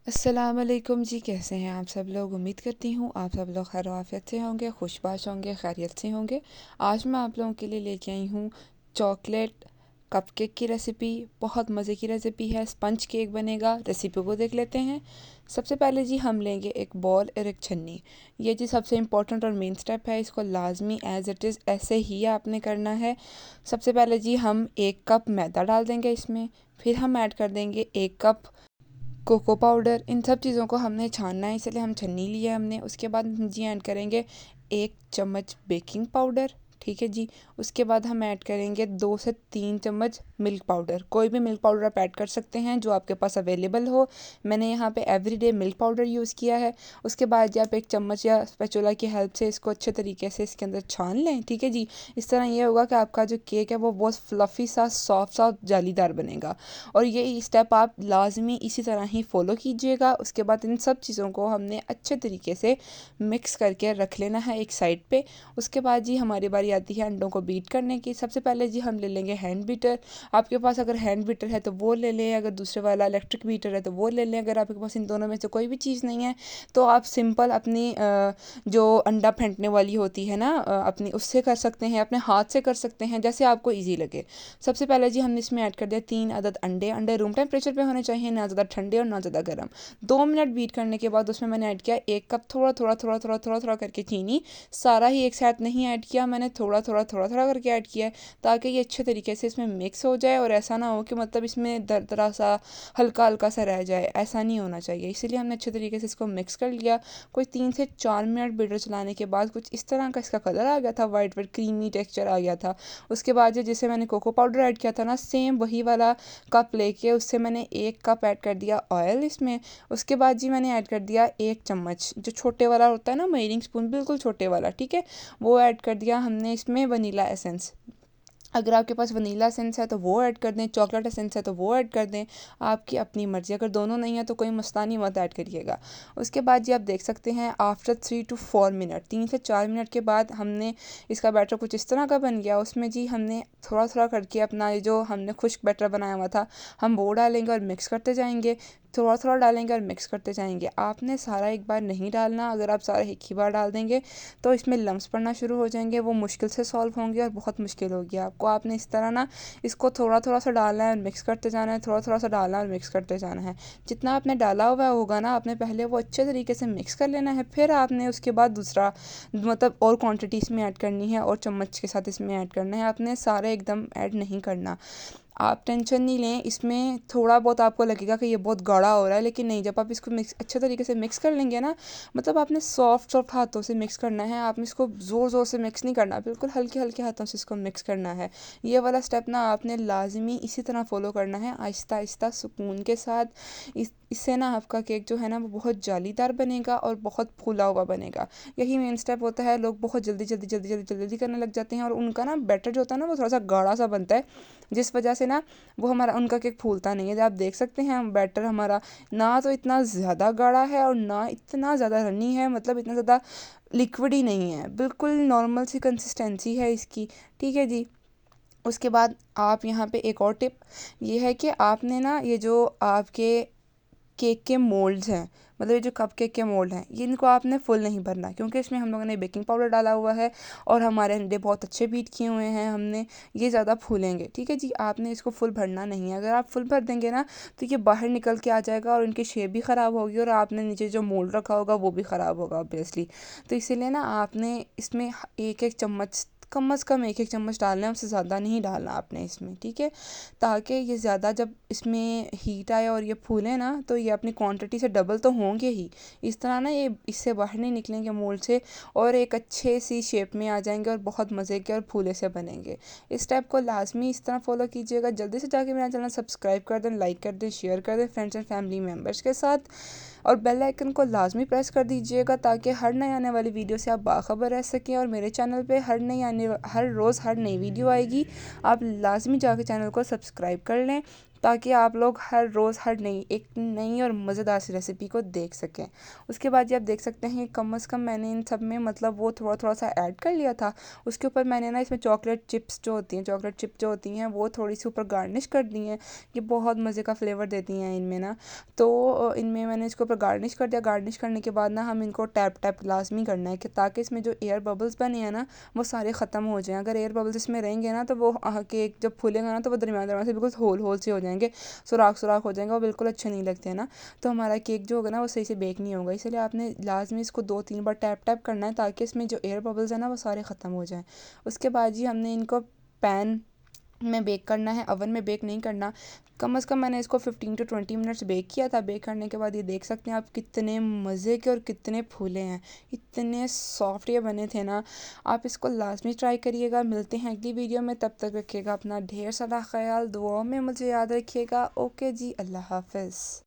अस्सलामुअलैकुम जी, कैसे हैं आप सब लोग। उम्मीद करती हूँ आप सब लोग खैर आफियत से होंगे, खुशबाश होंगे, खैरियत से होंगे। आज मैं आप लोगों के लिए लेके आई हूँ चॉकलेट कपकेक की रेसिपी। बहुत मज़े की रेसिपी है, स्पंज केक बनेगा। रेसिपी को देख लेते हैं। सबसे पहले जी हम लेंगे एक बॉल और एक छन्नी। ये जी सबसे इम्पोर्टेंट और मेन स्टेप है, इसको लाजमी एज़ इट इज़ ऐसे ही आपने करना है। सबसे पहले जी हम 1 कप मैदा डाल देंगे इसमें। फिर हम ऐड कर देंगे 1 कप कोको पाउडर। इन सब चीज़ों को हमने छानना है, इसलिए हम छन्नी लिया है हमने। उसके बाद हम जी ऐड करेंगे 1 चम्मच बेकिंग पाउडर। ठीक है जी। उसके बाद हम ऐड करेंगे 2 से 3 चम्मच मिल्क पाउडर। कोई भी मिल्क पाउडर आप ऐड कर सकते हैं जो आपके पास अवेलेबल हो। मैंने यहाँ पे एवरीडे मिल्क पाउडर यूज़ किया है। उसके बाद जी आप 1 चम्मच या स्पैचुला की हेल्प से इसको अच्छे तरीके से इसके अंदर छान लें। ठीक है जी। इस तरह ये होगा कि आपका जो केक है वो बहुत फ्लफ़ी सा, सॉफ्ट सा, जालीदार बनेगा। और ये स्टेप आप लाजमी इसी तरह ही फॉलो कीजिएगा। उसके बाद इन सब चीज़ों को हमने अच्छे तरीके से मिक्स करके रख लेना है एक साइड पे। उसके बाद जी हमारी बारी आती है अंडों को बीट करने की। सबसे पहले जी हम ले लेंगे हैंड बीटर। आपके पास अगर हैंड बीटर है तो वो ले लें, अगर दूसरे वाला इलेक्ट्रिक बीटर है तो वो ले लें। अगर आपके पास इन दोनों में से कोई भी चीज़ नहीं है तो आप सिंपल अपनी जो अंडा फेंटने वाली होती है ना, अपनी उससे कर सकते हैं, अपने हाथ से कर सकते हैं, जैसे आपको ईजी लगे। सबसे पहले जी हमने इसमें ऐड कर दिया 3 अदद अंडे। अंडे रूम टेम्परेचर पे होने चाहिए, ना ज़्यादा ठंडे और ना ज़्यादा गर्म। 2 मिनट बीट करने के बाद उसमें मैंने ऐड किया 1 कप थोड़ा थोड़ा थोड़ा थोड़ा थोड़ा थोड़ा करके चीनी। सारा ही एक साथ नहीं ऐड किया मैंने, थोड़ा थोड़ा थोड़ा थोड़ा करके ऐड किया है, ताकि ये अच्छे तरीके से इसमें मिक्स हो जाए। और ऐसा ना हो कि मतलब इसमें दरदरा सा, हल्का हल्का सा रह जाए, ऐसा नहीं होना चाहिए। इसीलिए हमने अच्छे तरीके से इसको मिक्स कर लिया। कोई 3 से 4 मिनट बीटर चलाने के बाद कुछ इस तरह का इसका कलर आ गया था, वाइट वाइट क्रीमी टेक्सचर आ गया था। उसके बाद जैसे मैंने कोको पाउडर ऐड किया था ना, सेम वही वाला कप लेके उससे मैंने 1 कप ऐड कर दिया ऑयल इसमें। उसके बाद जी मैंने ऐड कर दिया 1 चम्मच, जो छोटे वाला होता है ना, मेजरिंग स्पून, बिल्कुल छोटे वाला, ठीक है, वो ऐड कर दिया हमने इसमें वनीला एसेंस। अगर आपके पास वनीला एसेंस है तो वो ऐड कर दें, चॉकलेट एसेंस है तो वो ऐड कर दें, आपकी अपनी मर्ज़ी। अगर दोनों नहीं है तो कोई मस्तानी मत ऐड करिएगा। उसके बाद जी आप देख सकते हैं आफ्टर 3 to 4 मिनट, 3 से 4 मिनट के बाद हमने इसका बैटर कुछ इस तरह का बन गया। उसमें जी हमने थोड़ा थोड़ा करके अपना ये जो हमने खुश्क बैटर बनाया हुआ था हम वो डालेंगे और मिक्स करते जाएंगे। थोड़ा थोड़ा डालेंगे और मिक्स करते जाएंगे। आपने सारा एक बार नहीं डालना, अगर आप सारा एक ही बार डाल देंगे तो इसमें लम्स पड़ना शुरू हो जाएंगे, वो मुश्किल से सॉल्व होंगे और बहुत मुश्किल होगी आपको। आपने इस तरह ना इसको थोड़ा थोड़ा सा डालना है और मिक्स करते जाना है, थोड़ा थोड़ा सा डालना है और मिक्स करते जाना है। जितना आपने डाला हुआ होगा ना, आपने पहले वो अच्छे तरीके से मिक्स कर लेना है। फिर आपने उसके बाद दूसरा मतलब और क्वांटिटी इसमें ऐड करनी है और चम्मच के साथ इसमें ऐड करना है। आपने सारे एकदम ऐड नहीं करना। आप टेंशन नहीं लें, इसमें थोड़ा बहुत आपको लगेगा कि ये बहुत गाढ़ा हो रहा है, लेकिन नहीं, जब आप इसको मिक्स अच्छे तरीके से मिक्स कर लेंगे ना, मतलब आपने सॉफ्ट सॉफ्ट हाथों से मिक्स करना है। आपने इसको ज़ोर ज़ोर से मिक्स नहीं करना, बिल्कुल हल्के हल्के हाथों से इसको मिक्स करना है। ये वाला स्टेप ना आपने लाजमी इसी तरह फॉलो करना है, आहिस्ता आहिस्ता सुकून के साथ। इससे ना आपका केक जो है ना वो बहुत जालीदार बनेगा और बहुत फूला हुआ बनेगा। यही मेन स्टेप होता है। लोग बहुत जल्दी जल्दी जल्दी जल्दी जल्दी जल्दी करने लग जाते हैं और उनका ना बैटर जो होता है ना वो थोड़ा सा गाढ़ा सा बनता है, जिस वजह से ना वो हमारा उनका केक फूलता नहीं है। आप देख सकते हैं हम बैटर हमारा ना तो इतना ज़्यादा गाढ़ा है और ना इतना ज़्यादा रनी है, मतलब इतना ज़्यादा लिक्विड ही नहीं है, बिल्कुल नॉर्मल सी कंसिस्टेंसी है इसकी। ठीक है जी। उसके बाद आप यहाँ पे एक और टिप ये है कि आपने ना ये जो आपके केक के मोल्ड्स हैं, मतलब ये जो कप केक के मोल्ड हैं, ये इनको आपने फुल नहीं भरना, क्योंकि इसमें हम लोगों ने बेकिंग पाउडर डाला हुआ है और हमारे अंडे बहुत अच्छे बीट किए हुए हैं हमने, ये ज़्यादा फूलेंगे। ठीक है जी। आपने इसको फुल भरना नहीं है। अगर आप फुल भर देंगे ना तो ये बाहर निकल के आ जाएगा और इनकी शेप भी ख़राब होगी और आपने नीचे जो मोल्ड रखा होगा वो भी ख़राब होगा ऑब्वियसली। तो इसीलिए ना आपने इसमें एक एक चम्मच, कम से कम एक एक चम्मच डालना है, उससे ज़्यादा नहीं डालना आपने इसमें। ठीक है। ताकि ये ज़्यादा जब इसमें हीट आए और ये फूले ना तो ये अपनी क्वांटिटी से डबल तो होंगे ही। इस तरह ना ये इससे बाहर नहीं निकलेंगे मोल्ड से और एक अच्छे सी शेप में आ जाएंगे और बहुत मज़े के और फूले से बनेंगे। इस स्टेप को लाजमी इस तरह फॉलो कीजिएगा। जल्दी से जाके मेरा चैनल सब्सक्राइब कर दें, लाइक कर दें, शेयर कर दें फ्रेंड्स एंड फैमिली मेम्बर्स के साथ, और बेल आइकन को लाजमी प्रेस कर दीजिएगा ताकि हर नई आने वाली वीडियो से आप बाखबर रह सकें। और मेरे चैनल पे हर रोज़ हर नई वीडियो आएगी, आप लाजमी जाके चैनल को सब्सक्राइब कर लें। ताकि आप लोग हर रोज़ एक नई और मज़ेदार सी रेसिपी को देख सकें। उसके बाद ये आप देख सकते हैं कम से कम मैंने इन सब में मतलब वो थोड़ा सा ऐड कर लिया था। उसके ऊपर मैंने ना इसमें चॉकलेट चिप्स जो होती हैं, चॉकलेट चिप जो होती हैं वो थोड़ी सी ऊपर गार्निश कर दी हैं। ये बहुत मज़े का फ्लेवर देती हैं इनमें ना। तो इनमें मैंने इसके ऊपर गार्निश कर दिया। गार्निश करने के बाद ना हम इनको टैप टैप लाज़मी करना है कि ताकि इसमें जो एयर बबल्स बने हैं ना वो सारे ख़त्म हो जाएँ। अगर एयर बबल्स इसमें रहेंगे ना तो वो केक जब फूलेगा ना तो वो दरमियान से बिल्कुल होल होल से हो जाएंगे, सुराख सुराख हो जाएंगे, वो बिल्कुल अच्छे नहीं लगते हैं ना। तो हमारा केक जो होगा ना वो सही से बेक नहीं होगा। इसलिए आपने लाजमी इसको 2-3 बार टैप टैप करना है ताकि इसमें जो एयर बबल्स हैं ना वो सारे ख़त्म हो जाएँ। उसके बाद जी हमने इनको पैन में बेक करना है, ओवन में बेक नहीं करना। कम से कम मैंने इसको 15 to 20 मिनट्स बेक किया था। बेक करने के बाद ये देख सकते हैं आप कितने मज़े के और कितने फूले हैं, इतने सॉफ्ट ये बने थे ना। आप इसको लाजमी ट्राई करिएगा। मिलते हैं अगली वीडियो में, तब तक रखिएगा अपना ढेर सारा ख्याल, दुआओं में मुझे याद रखिएगा। ओके जी, अल्लाह हाफ़िज़।